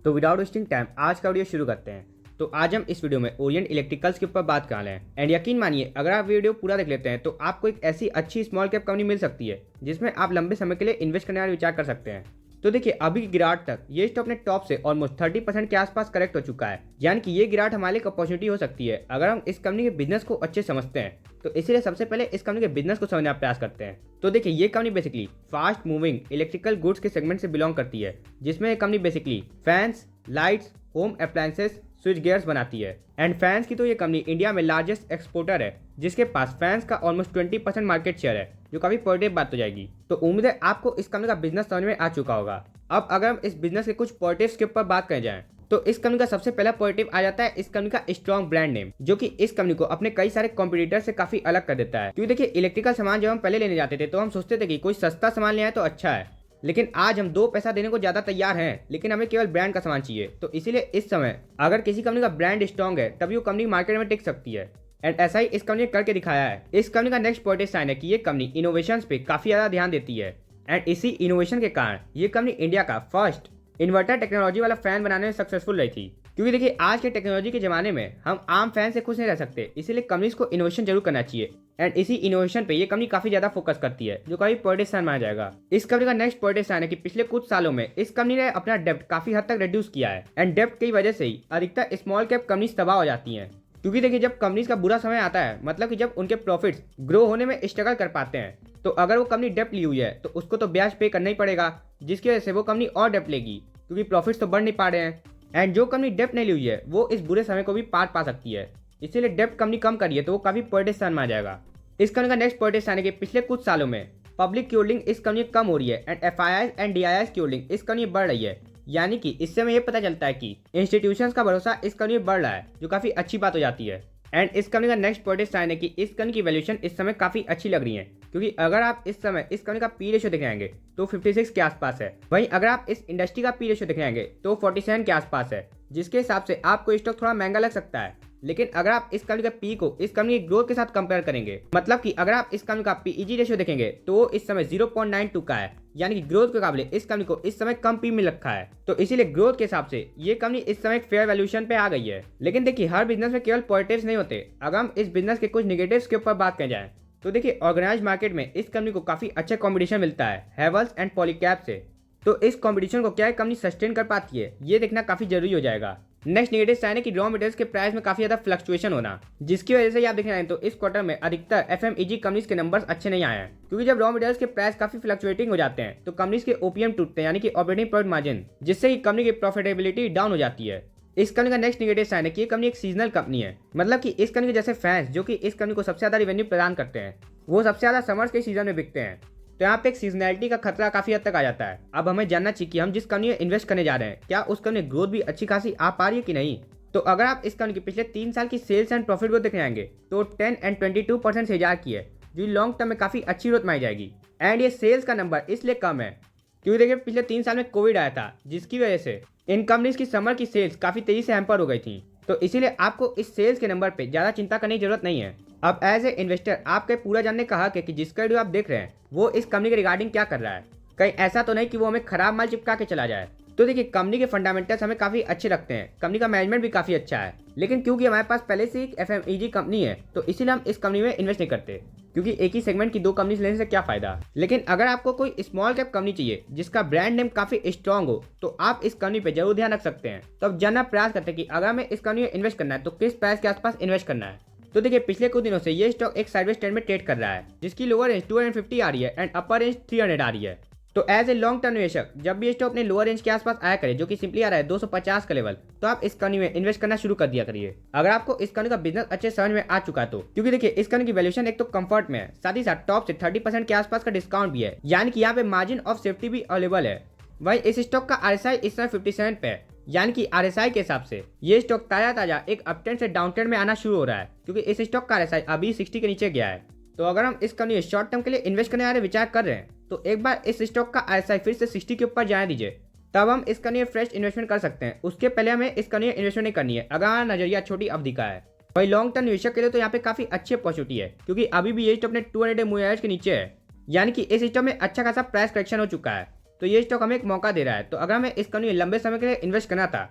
तो without wasting time आज का वीडियो शुरू करते हैं। तो आज हम इस वीडियो में ओरिएंट इलेक्ट्रिकल्स के ऊपर बात कर रहे हैं एंड यकीन मानिए अगर आप वीडियो पूरा देख लेते हैं तो आपको एक ऐसी अच्छी स्मॉल कैप कंपनी मिल सकती है जिसमें आप लंबे समय के लिए इन्वेस्ट करने का विचार कर सकते हैं। तो देखिए अभी की गिरावट तक ये स्टॉक ने टॉप से ऑलमोस्ट 30% के आसपास करेक्ट हो चुका है, यानी कि ये गिरावट हमारे लिए एक अपॉर्चुनिटी हो सकती है अगर हम इस कंपनी के बिजनेस को अच्छे समझते हैं। तो इसीलिए सबसे पहले इस कंपनी के बिजनेस को समझने का प्रयास करते हैं। तो देखिए ये company basically fast moving electrical goods के सेगमेंट से बिलोंग करती है, जिसमें ये company basically fans, lights, home appliances, switch gears बनाती है। एंड फैंस की तो ये कंपनी इंडिया में लार्जेस्ट एक्सपोर्टर है, जिसके पास फैंस का ऑलमोस्ट 20% मार्केट शेयर है, जो काफी पॉजिटिव बात हो जाएगी। तो उम्मीद है आपको इस कंपनी का बिजनेस समझ में आ चुका होगा। अब अगर हम इस बिजनेस के कुछ पॉजिटिव्स के ऊपर बात करें जाए तो इस कंपनी का सबसे पहला पॉजिटिव आ जाता है इस कंपनी का स्ट्रॉन्ग ब्रांड नेम, जो कि इस कंपनी को अपने कई सारे कॉम्पिटिटर से काफी अलग कर देता है। क्योंकि देखिए इलेक्ट्रिकल सामान जब हम पहले लेने जाते थे तो हम सोचते थे कि कोई सस्ता सामान ले आए तो अच्छा है, लेकिन आज हम 2 पैसा देने को ज्यादा तैयार हैं, लेकिन हमें केवल ब्रांड का सामान चाहिए। तो इसीलिए इस समय अगर किसी कंपनी का ब्रांड स्ट्रॉन्ग है तभी वो कंपनी मार्केट में टिक सकती है। एंड ऐसा ही इस कंपनी ने करके दिखाया है। इस कंपनी का नेक्स्ट पॉजिटिव साइन है कि ये कंपनी इनोवेशन पे काफी ज्यादा ध्यान देती है एंड इसी इनोवेशन के कारण ये कंपनी इंडिया का फर्स्ट इन्वर्टर टेक्नोलॉजी वाला फैन बनाने में सक्सेसफुल रही थी। क्योंकि देखिए आज के टेक्नोलॉजी के जमाने में हम आम फैन से खुश नहीं रह सकते, इसीलिए कंपनीज को इनोवेशन जरूर करना चाहिए एंड इसी इनोवेशन पे ये कंपनी काफी ज्यादा फोकस करती है, जो काफी पॉजिटिव साइन माना जाएगा। इस कंपनी का नेक्स्ट पॉजिटिव साइन है कि पिछले कुछ सालों में इस कंपनी ने अपना डेब्ट काफी हद तक रिड्यूस किया है एंड डेब्ट की वजह से ही अधिकतर स्मॉल कैप कंपनीज तबाह हो जाती हैं। क्योंकि देखिए जब कंपनीज का बुरा समय आता है, मतलब कि जब उनके प्रॉफिट्स ग्रो होने में स्ट्रगल कर पाते हैं, तो अगर वो कंपनी डेब्ट ली हुई है तो उसको तो ब्याज पे करना ही पड़ेगा, जिसकी वजह से वो कंपनी और डेब्ट लेगी, क्योंकि प्रॉफिट्स तो बढ़ नहीं पा रहे हैं। एंड जो कंपनी डेब्ट नहीं ली हुई है वो इस बुरे समय को भी पार पा सकती है, इसीलिए डेब्ट कंपनी कम करिए तो वो काफी पॉजिटिव साइन माना जाएगा। इस कंपनी का नेक्स्ट पॉजिटिव साइन है कि पिछले कुछ सालों में पब्लिक की होल्डिंग इस कंपनी कम हो रही है एंड एफआईआई एंड डीआईआई की होल्डिंग इस कंपनी बढ़ रही है, यानी कि इससे हमें ये पता चलता है कि इंस्टीट्यूशंस का भरोसा इस कंपनी में बढ़ रहा है, जो काफी अच्छी बात हो जाती है। एंड इस कंपनी का नेक्स्ट पॉजिटिव साइन है कि इस कंपनी की वैल्यूएशन इस समय काफी अच्छी लग रही है, क्योंकि अगर आप इस समय इस कंपनी का पी रेशियो देख आएंगे तो 56 के आसपास है। वहीं अगर आप इस इंडस्ट्री का पी रेशियो देख आएंगे तो 47 के आसपास है, जिसके हिसाब से आपको स्टॉक थोड़ा महंगा लग सकता है। लेकिन अगर आप इस कंपनी का पी को इस कंपनी की ग्रोथ के साथ कंपेयर करेंगे, मतलब कि अगर आप इस कंपनी का पीईजी रेशियो देखेंगे तो वो इस समय 0.92 का है, यानी कि ग्रोथ के काबिल इस कंपनी को इस समय कम पी में रखा है। तो इसीलिए ग्रोथ के हिसाब से ये कंपनी इस समय एक फेयर वैल्यूएशन पे आ गई है। लेकिन देखिए हर बिजनेस में केवल पॉजिटिव्स नहीं होते। अगर हम इस बिजनेस के कुछ नेगेटिव्स के ऊपर बात करें जाए तो देखिए ऑर्गेनाइज मार्केट में इस कंपनी को काफी अच्छा कॉम्पिटिशन मिलता है हैवेल्स एंड पॉलीकैब से। तो इस कॉम्पिटिशन को क्या कंपनी सस्टेन कर पाती है, ये देखना काफी जरूरी हो जाएगा। नेक्स्ट नेगेटिव साइन है कि रॉ मटेरियल्स के प्राइस में काफी ज्यादा फ्लक्चुएशन होना, जिसकी वजह से आप देख रहे हैं तो इस क्वार्टर में अधिकतर एफएमईजी कंपनीज के नंबर्स अच्छे नहीं आए हैं। क्योंकि जब रॉ मटेरियल्स के प्राइस काफी फ्लक्चुएटिंग हो जाते हैं तो कंपनीज के ओपीएम टूटते हैं, यानी कि ऑपरेटिंग प्रॉफिट मार्जिन, जिससे कि कंपनी की प्रॉफिटेबिलिटी डाउन हो जाती है। इस कंपनी का नेक्स्ट नेगेटिव साइन है कि ये कंपनी एक सीजनल कंपनी है, मतलब कि इस कंपनी के जैसे फैंस जो कि इस कंपनी को सबसे ज्यादा रेवेन्यू प्रदान करते हैं वो सबसे ज्यादा समर्स के सीजन में बिकते हैं। तो यहाँ पे एक सीजनैलिटी का खतरा काफी हद तक आ जाता है। अब हमें जानना चाहिए कि हम जिस कंपनी में इन्वेस्ट करने जा रहे हैं क्या उस कंपनी ग्रोथ भी अच्छी खासी आ पा रही है कि नहीं। तो अगर आप इस कंपनी के पिछले 3 साल की सेल्स एंड प्रॉफिट ग्रोथ देखने आएंगे तो 10 एंड 22% से इजाफा की है, जो लॉन्ग टर्म में काफी अच्छी ग्रोथ मानी जाएगी। एंड ये सेल्स का नंबर इसलिए कम है क्योंकि देखिए पिछले 3 साल में कोविड आया था, जिसकी वजह से इन कंपनीज की समर की सेल्स काफी तेजी से हैम्पर हो गई थी। तो इसीलिए आपको इस सेल्स के नंबर पे ज्यादा चिंता करने की जरूरत नहीं है। अब एज ए इन्वेस्टर आपके पूरा जानने का हक है कि जिसका वीडियो आप देख रहे हैं वो इस कंपनी के रिगार्डिंग क्या कर रहा है। कहीं ऐसा तो नहीं कि वो हमें खराब माल चिपका के चला जाए। तो देखिए कंपनी के फंडामेंटल्स हमें काफी अच्छे लगते हैं, कंपनी का मैनेजमेंट भी काफी अच्छा है, लेकिन क्योंकि हमारे पास पहले से एक एफएमईजी कंपनी है तो इसीलिए हम इस कंपनी में इन्वेस्ट नहीं करते, क्योंकि एक ही सेगमेंट की 2 कंपनीज लेने से क्या फायदा। लेकिन अगर आपको कोई स्मॉल कैप कंपनी चाहिए जिसका ब्रांड नेम काफी स्ट्रॉन्ग हो तो आप इस कंपनी पे जरूर ध्यान रख सकते हैं। तो अब जानना प्रयास करते हैं कि अगर हमें इस कंपनी में इन्वेस्ट करना है तो किस प्राइस के आसपास इन्वेस्ट करना है। तो देखिए पिछले कुछ दिनों से ये स्टॉक एक साइडवेज ट्रेंड में ट्रेड कर रहा है, जिसकी लोअर रेंज 250 आ रही है एंड अपर रेंज 300 आ रही है। तो एज ए लॉन्ग टर्म निवेशक जब भी स्टॉक अपने लोअर रेंज के आसपास आया करे, जो कि सिंपली आ रहा है 250 का लेवल, तो आप इस कंपनी में इन्वेस्ट करना शुरू कर दिया करिए अगर आपको इस कंपनी का बिजनेस अच्छे समझ में आ चुका है तो। क्योंकि देखिए इस कंपनी की वैल्यूएशन एक तो कंफर्ट में है, साथ ही साथ टॉप से 30% के आसपास का डिस्काउंट भी है, यानी कि यहाँ पे मार्जिन ऑफ सेफ्टी भी अवेलेबल है। वहीं इस स्टॉक का आरएसआई इस समय 57 पे है, यानी कि आरएसआई के हिसाब से ये स्टॉक ताजा एक अपट्रेंड से डाउनट्रेंड में आना शुरू हो रहा है, क्योंकि इस स्टॉक का आरएसआई अभी 60 के नीचे गया है। तो अगर हम इस कंपनी में शॉर्ट टर्म के लिए इन्वेस्ट करने वाले विचार कर रहे हैं तो एक बार इस स्टॉक का आरएसआई फिर से 60 के ऊपर जाने दीजिए, तब हम इस कंपनी में फ्रेश इन्वेस्टमेंट कर सकते हैं। उसके पहले हमें इस कंपनी में इन्वेस्टमेंट नहीं करनी है अगर हमारा नजरिया छोटी अवधि का है। वही लॉन्ग टर्म निवेशक के लिए तो यहाँ पे काफी अच्छी अपॉर्चुनिटी है, क्योंकि अभी भी ये स्टॉक अपने 200 मूविंग एवरेज के नीचे है, यानी कि इस स्टॉक में अच्छा खासा प्राइस करेक्शन हो चुका है। तो ये स्टॉक हमें एक मौका दे रहा है। तो अगर हमें इस कंपनी में लंबे समय के लिए इन्वेस्ट करना था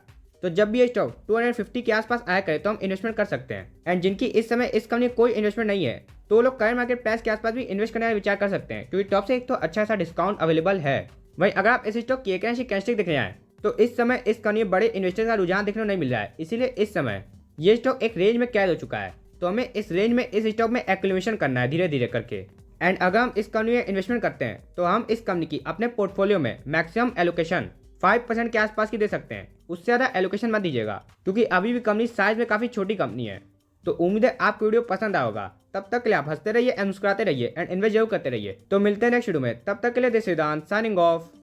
तो जब भी ये स्टॉक 250 के आसपास आया करे तो हम इन्वेस्टमेंट कर सकते हैं। एंड जिनकी इस समय इस कंपनी में कोई इन्वेस्टमेंट नहीं है तो वो लोग करंट मार्केट प्राइस के आसपास भी इन्वेस्ट करने का विचार कर सकते हैं, क्योंकि टॉप से एक तो अच्छा सा डिस्काउंट अवेलेबल है। वहीं अगर आप इस स्टॉक की एक ऐसी कैंडलस्टिक देखने आए तो इस समय इस कंपनी में बड़े इन्वेस्टर का रुझान देखने को नहीं मिल रहा है, इसीलिए इस समय ये स्टॉक एक रेंज में कैद हो चुका है। तो हमें इस रेंज में इस स्टॉक में एक्यूमुलेशन करना है धीरे धीरे करके। एंड अगर हम इस कंपनी में इन्वेस्टमेंट करते हैं तो हम इस कंपनी की अपने पोर्टफोलियो में मैक्सिमम एलोकेशन 5% के आसपास की दे सकते हैं। उससे ज़्यादा एलोकेशन मत दीजिएगा, क्योंकि अभी भी कंपनी साइज में काफ़ी छोटी कंपनी है। तो उम्मीद है आपको वीडियो पसंद आया होगा। तब तक के लिए आप हंसते रहिए एंड मुस्कुराते रहिए एंड इन्वेस्ट जरूर करते रहिए। तो मिलते हैं नेक्स्ट वीडियो में, तब तक के लिए दिस इज सिद्धांत साइनिंग ऑफ।